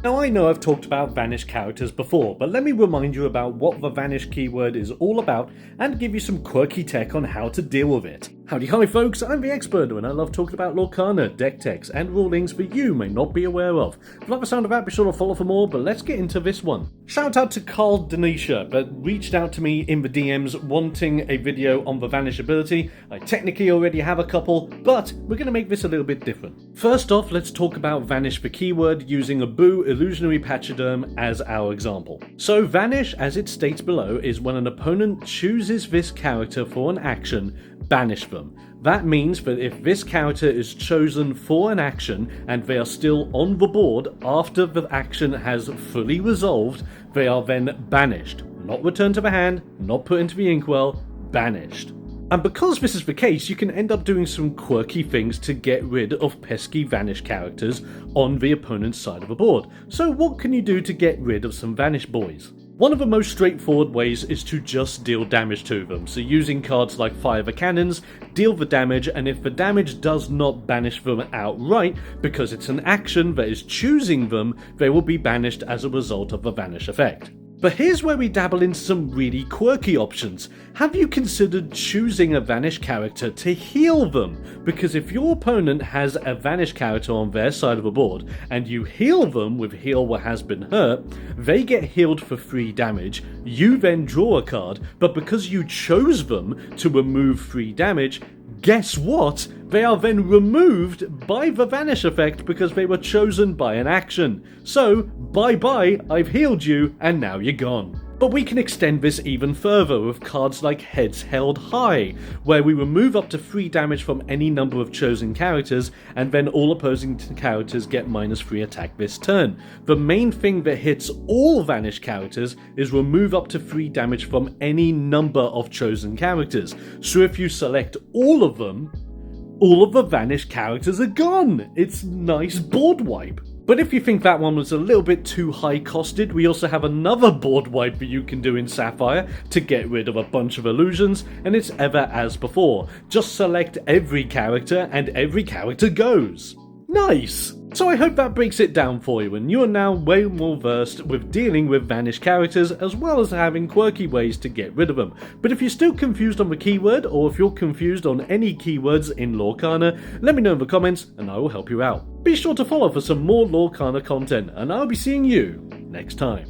Now I know I've talked about Vanish characters before, but let me remind you about what the Vanish keyword is all about and give you some quirky tech on how to deal with it. Howdy hi folks, I'm the Expert and I love talking about Lorcana, deck techs and rulings that you may not be aware of. If you like the sound of that, be sure to follow for more, but let's get into this one. Shout out to Carl Denisha that reached out to me in the DMs wanting a video on the Vanish ability. I technically already have a couple, but we're going to make this a little bit different. First off, let's talk about Vanish the keyword using a Boo illusionary pachyderm as our example. So Vanish, as it states below, is when an opponent chooses this character for an action, banish them. That means that if this character is chosen for an action and they are still on the board after the action has fully resolved, they are then banished. Not returned to the hand, not put into the inkwell, banished. And because this is the case, you can end up doing some quirky things to get rid of pesky Vanish characters on the opponent's side of the board. So what can you do to get rid of some Vanish boys? One of the most straightforward ways is to just deal damage to them, so using cards like Fire the Cannons, deal the damage, and if the damage does not banish them outright, because it's an action that is choosing them, they will be banished as a result of the Vanish effect. But here's where we dabble into some really quirky options. Have you considered choosing a Vanish character to heal them? Because if your opponent has a Vanish character on their side of the board, and you heal them with Heal What Has Been Hurt, they get healed for 3 damage, you then draw a card, but because you chose them to remove 3 damage, guess what? They are then removed by the Vanish effect because they were chosen by an action. So, bye bye, I've healed you, and now you're gone. But we can extend this even further with cards like Heads Held High, where we remove up to 3 damage from any number of chosen characters, and then all opposing characters get -3 attack this turn. The main thing that hits all Vanish characters is remove up to 3 damage from any number of chosen characters. So if you select all of them, all of the Vanish characters are gone! It's nice board wipe. But if you think that one was a little bit too high costed, we also have another board wipe that you can do in Sapphire to get rid of a bunch of illusions, and it's ever as before. Just select every character and every character goes. Nice! So I hope that breaks it down for you, and you are now way more versed with dealing with Vanish characters as well as having quirky ways to get rid of them. But if you're still confused on the keyword, or if you're confused on any keywords in Lorcana, let me know in the comments and I will help you out. Be sure to follow for some more Lorcana content, and I'll be seeing you next time.